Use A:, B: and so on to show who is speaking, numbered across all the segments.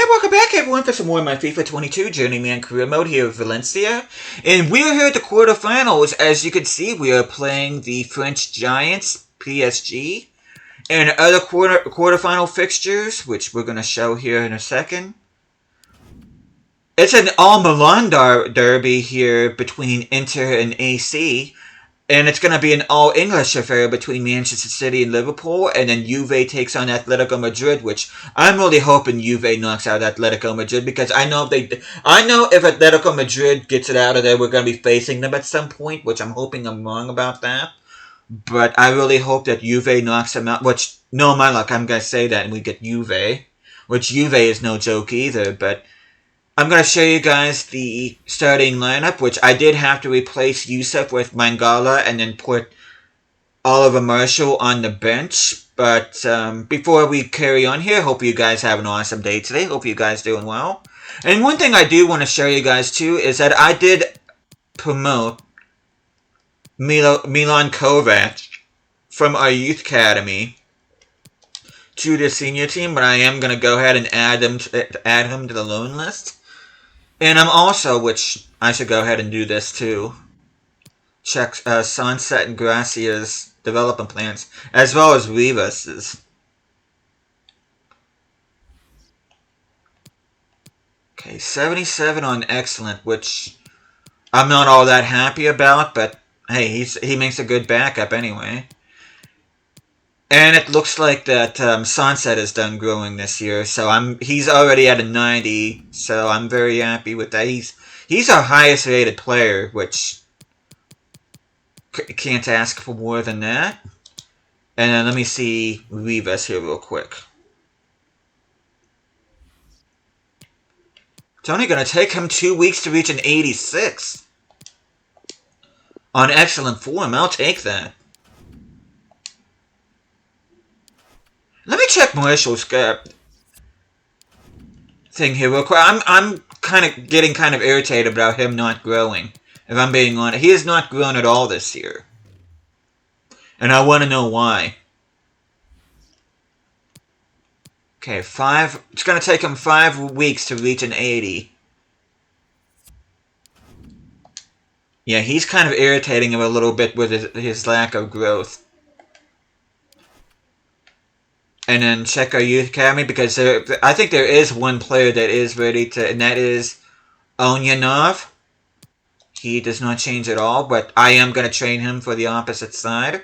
A: welcome back everyone for some more of my FIFA 22 Journeyman career mode here with Valencia. And we are here at the quarterfinals. As you can see, we are playing the French Giants, PSG, and other quarterfinal fixtures, which we're going to show here in a second. It's an all-Milan derby here between Inter and AC. And it's going to be an all-English affair between Manchester City and Liverpool, and then Juve takes on Atletico Madrid, which I'm really hoping Juve knocks out Atletico Madrid, because I know if Atletico Madrid gets it out of there, we're going to be facing them at some point, which I'm hoping I'm wrong about that. But I really hope that Juve knocks them out, which, no, my luck, I'm going to say that, and we get Juve, which Juve is no joke either, but I'm going to show you guys the starting lineup, which I did have to replace Yusuf with Mangala and then put Oliver Marshall on the bench. But before we carry on here, hope you guys have an awesome day today. Hope you guys doing well. And one thing I do want to show you guys too is that I did promote Milan Kovac from our youth academy to the senior team, but I am going to go ahead and add him to the loan list. And I'm also, which I should go ahead and do this too, check Sunset and Gracia's development plans, as well as Rivas's. Okay, 77 on excellent, which I'm not all that happy about, but hey, he makes a good backup anyway. And it looks like that Sunset is done growing this year, so he's already at a 90, so I'm very happy with that. He's our highest rated player, which can't ask for more than that. And then let me see Rivas here real quick. It's only going to take him 2 weeks to reach an 86. On excellent form, I'll take that. Let me check Marshall's thing here real quick. I'm getting kind of irritated about him not growing. If I'm being honest, he has not grown at all this year, and I want to know why. Okay, it's going to take him 5 weeks to reach an 80. Yeah, he's kind of irritating him a little bit with his lack of growth. And then check our youth academy, because I think there is one player that is ready to, and that is Onyanov. He does not change at all, but I am going to train him for the opposite side.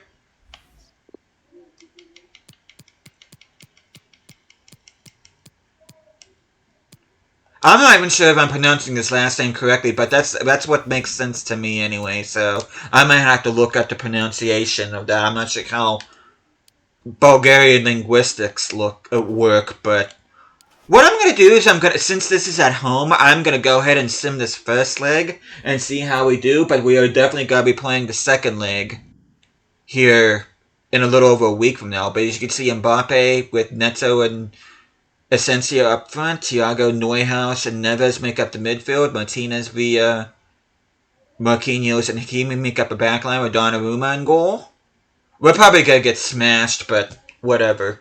A: I'm not even sure if I'm pronouncing this last name correctly, but that's what makes sense to me anyway, so I might have to look up the pronunciation of that. I'm not sure how Bulgarian linguistics work, but what I'm going to do is since this is at home, I'm going to go ahead and sim this first leg and see how we do, but we are definitely going to be playing the second leg here in a little over a week from now. But as you can see, Mbappe with Neto and Asensio up front, Thiago, Neuhaus, and Neves make up the midfield, Martinez via Marquinhos and Hakimi make up a backline with Donnarumma in goal. We're probably going to get smashed, but whatever.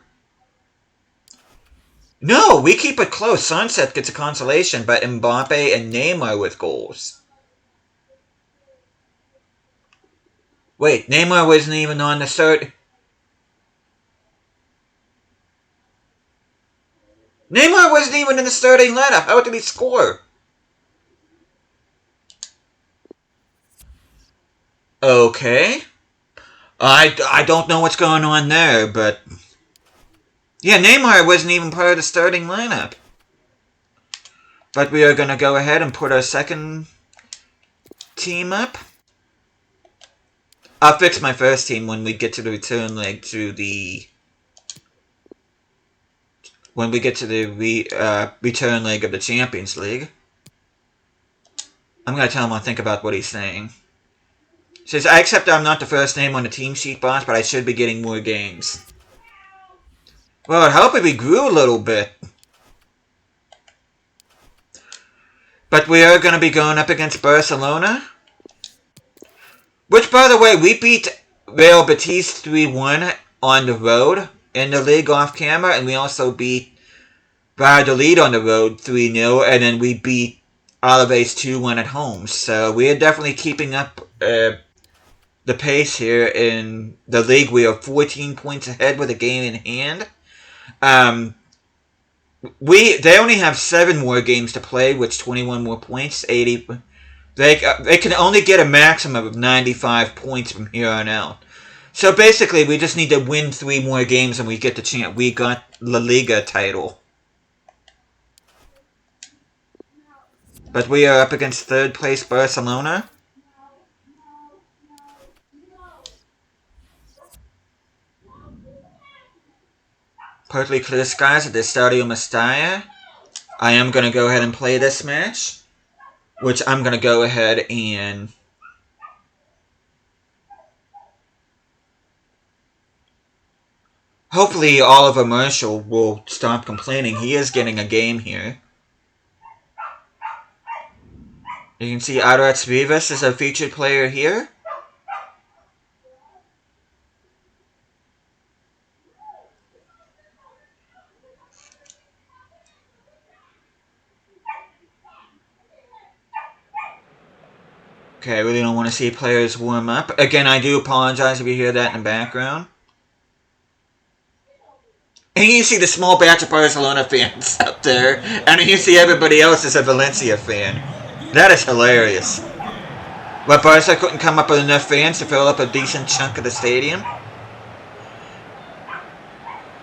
A: No, we keep it close. Sunset gets a consolation, but Mbappe and Neymar with goals. Wait, Neymar wasn't even on the start. Neymar wasn't even in the starting lineup. How did he score? Okay. I don't know what's going on there, but yeah, Neymar wasn't even part of the starting lineup. But we are going to go ahead and put our second team up. I'll fix my first team when we get to the return leg to the... When we get to the return leg of the Champions League. I'm going to tell him I'll think about what he's saying. Says, I accept I'm not the first name on the team sheet, boss, but I should be getting more games. Well, I'd hope if we grew a little bit. But we are going to be going up against Barcelona. Which, by the way, we beat Real Betis 3-1 on the road in the league off camera, and we also beat Valladolid on the road 3-0, and then we beat Alaves 2-1 at home. So we are definitely keeping up the pace here in the league. We are 14 points ahead with a game in hand. They only have 7 more games to play, which 21 more points, 80. They can only get a maximum of 95 points from here on out. So basically, we just need to win 3 more games and we get the chance. We got La Liga title. But we are up against 3rd place Barcelona. Partly clear skies at the Estadio Mestalla. I am going to go ahead and play this match, which I'm going to go ahead and hopefully Oliver Marshall will stop complaining. He is getting a game here. You can see Adrats Vivas is a featured player here. Okay, I really don't want to see players warm up. Again, I do apologize if you hear that in the background. And you see the small batch of Barcelona fans up there, and you see everybody else is a Valencia fan. That is hilarious. But Barca couldn't come up with enough fans to fill up a decent chunk of the stadium.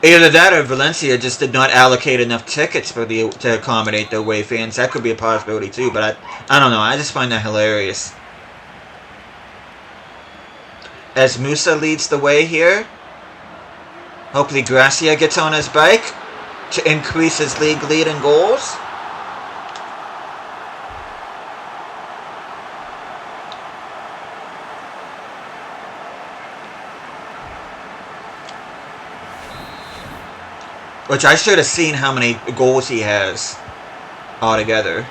A: Either that or Valencia just did not allocate enough tickets to accommodate the away fans. That could be a possibility too, but I don't know. I just find that hilarious. As Musa leads the way here. Hopefully Gracia gets on his bike to increase his league lead in goals. Which I should have seen how many goals he has altogether.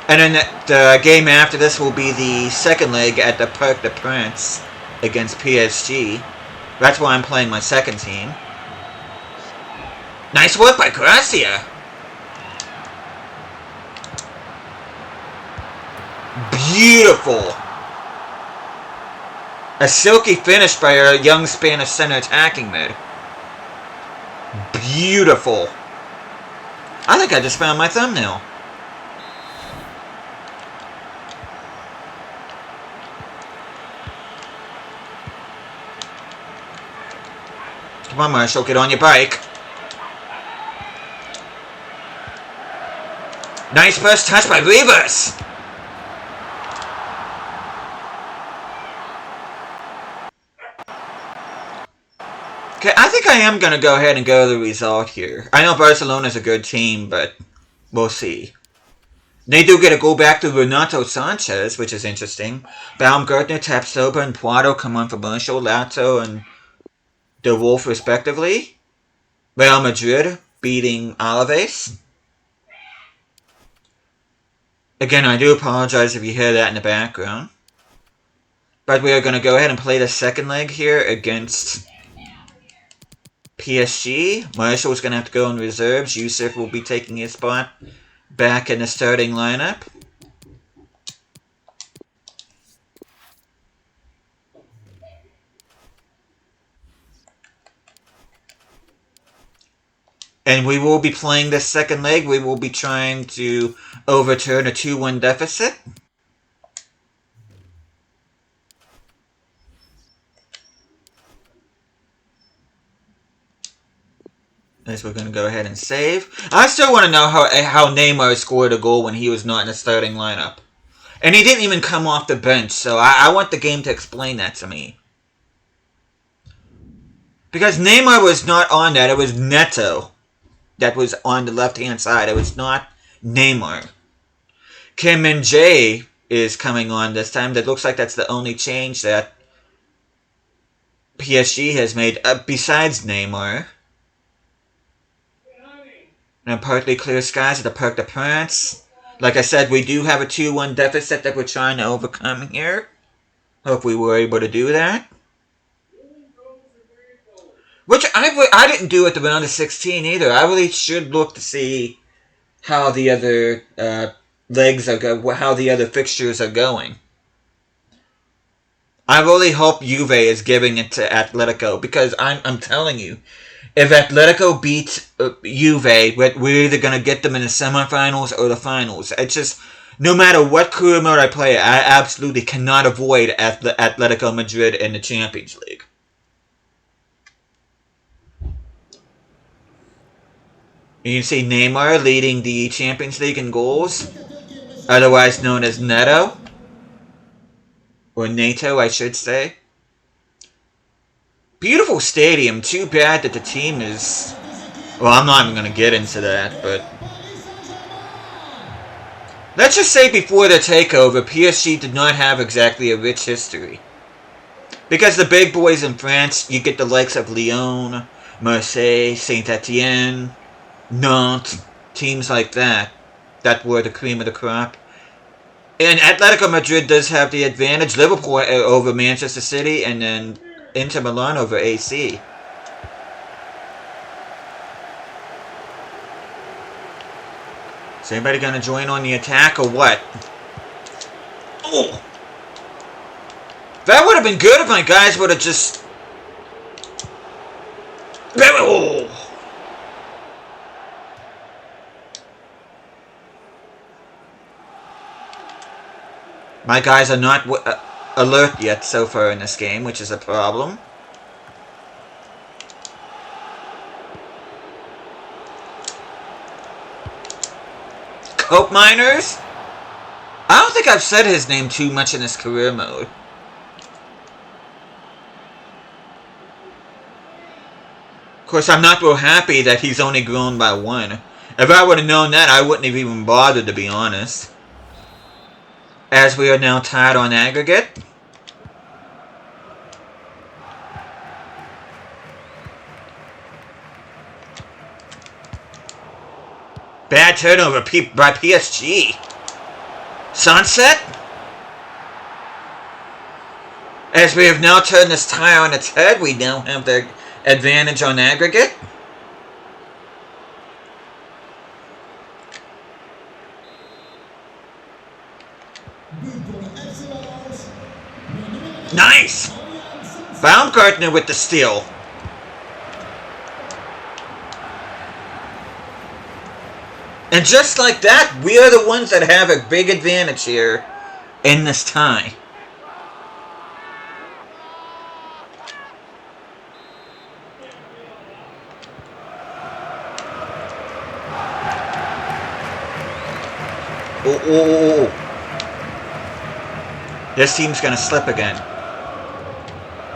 A: And then the game after this will be the second leg at the Parc des Princes against PSG. That's why I'm playing my second team. Nice work by Gracia. Beautiful. A silky finish by a young Spanish center attacking mid. Beautiful. I think I just found my thumbnail. Come on, Marshall, get on your bike. Nice first touch by Rivas. Okay, I think I am going to go ahead and go to the result here. I know Barcelona's a good team, but we'll see. They do get a goal back to Renato Sanchez, which is interesting. Baumgartner, Tapsoba, and Prado come on for Marshall, Lato, and De Wolf respectively. Real Madrid beating Alaves. Again, I do apologize if you hear that in the background. But we are going to go ahead and play the second leg here against PSG. Marshall's going to have to go in reserves. Yusuf will be taking his spot back in the starting lineup. And we will be playing this second leg. We will be trying to overturn a 2-1 deficit. As we're going to go ahead and save. I still want to know how Neymar scored a goal when he was not in the starting lineup. And he didn't even come off the bench, so I want the game to explain that to me. Because Neymar was not on that, it was Neto that was on the left-hand side. It was not Neymar. Kim Min-jae is coming on this time. That looks like that's the only change that PSG has made besides Neymar. And partly clear skies at the Parc des Princes. Like I said, we do have a 2-1 deficit that we're trying to overcome here. Hope we were able to do that. Which I didn't do at the round of 16 either. I really should look to see how the other how the other fixtures are going. I really hope Juve is giving it to Atletico, because I'm telling you, if Atletico beats Juve, we're either going to get them in the semifinals or the finals. It's just, no matter what career mode I play, I absolutely cannot avoid Atletico Madrid in the Champions League. You can see Neymar leading the Champions League in goals, otherwise known as Neto. Or NATO, I should say. Beautiful stadium. Too bad that the team is... Well, I'm not even going to get into that, but... Let's just say before the takeover, PSG did not have exactly a rich history. Because the big boys in France, you get the likes of Lyon, Marseille, Saint-Etienne, Nantes, teams like that. That were the cream of the crop. And Atletico Madrid does have the advantage. Liverpool over Manchester City, and then Inter Milan over AC. Is anybody going to join on the attack or what? Oh! That would have been good if my guys would have just... Oh! My guys are not alert yet so far in this game, which is a problem. Coke Miners? I don't think I've said his name too much in this career mode. Of course, I'm not real happy that he's only grown by 1. If I would have known that, I wouldn't have even bothered, to be honest. As we are now tied on aggregate. Bad turnover by PSG. Sunset? As we have now turned this tie on its head, we now have the advantage on aggregate. Nice! Baumgartner with the steal. And just like that, we are the ones that have a big advantage here in this tie. Oh. This team's going to slip again.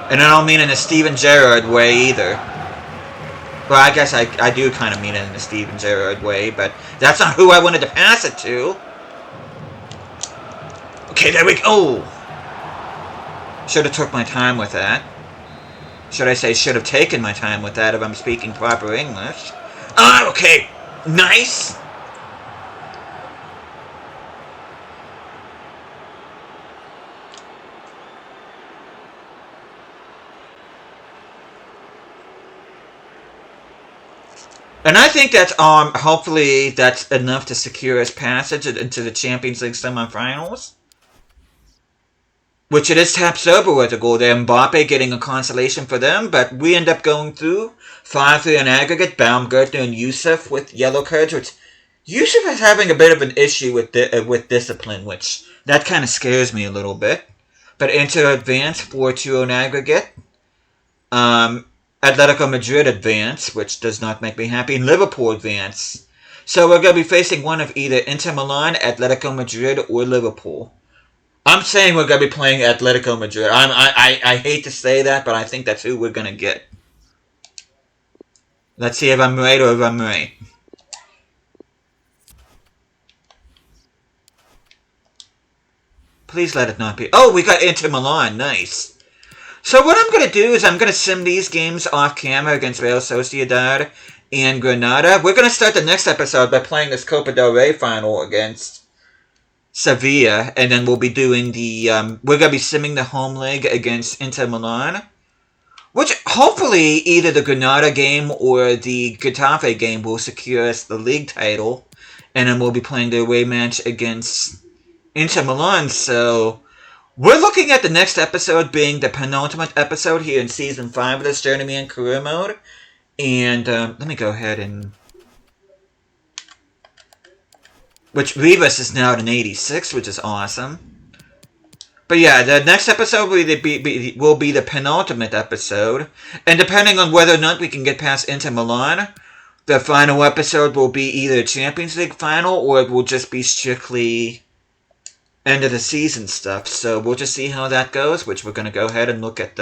A: And I don't mean in a Steven Gerrard way either. Well, I guess I do kind of mean it in a Steven Gerrard way, but that's not who I wanted to pass it to. Okay, there we go. Should have took my time with that. Should I say should have taken my time with that if I'm speaking proper English. Ah, okay. Nice. And I think that's hopefully that's enough to secure us passage into the Champions League semifinals. Which it is Tapsoba with a goal there. Mbappe getting a consolation for them, but we end up going through 5-3 on aggregate. Baumgartner and Yusuf with yellow cards, which Yusuf is having a bit of an issue with discipline, which that kind of scares me a little bit. But Inter advance 4-2 on aggregate. Atletico Madrid advance, which does not make me happy, and Liverpool advance. So we're going to be facing one of either Inter Milan, Atletico Madrid, or Liverpool. I'm saying we're going to be playing Atletico Madrid. I hate to say that, but I think that's who we're going to get. Let's see if I'm right or if I'm right. Please let it not be. Oh, we got Inter Milan. Nice. So what I'm going to do is I'm going to sim these games off camera against Real Sociedad and Granada. We're going to start the next episode by playing this Copa del Rey final against Sevilla. And then we'll be doing the... we're going to be simming the home leg against Inter Milan. Which, hopefully, either the Granada game or the Getafe game will secure us the league title. And then we'll be playing the away match against Inter Milan. So, we're looking at the next episode being the penultimate episode here in Season 5 of this Journeyman Career Mode. And, let me go ahead and... Which, Rivas is now at an 86, which is awesome. But yeah, the next episode will be the penultimate episode. And depending on whether or not we can get past Inter Milan, the final episode will be either a Champions League final or it will just be strictly end of the season stuff. So we'll just see how that goes, which we're going to go ahead and look at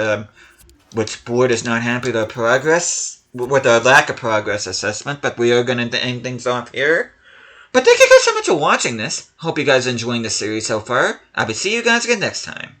A: which board is not happy with our progress, with our lack of progress assessment, but we are going to end things off here. But thank you guys so much for watching this. Hope you guys are enjoying the series so far. I will see you guys again next time.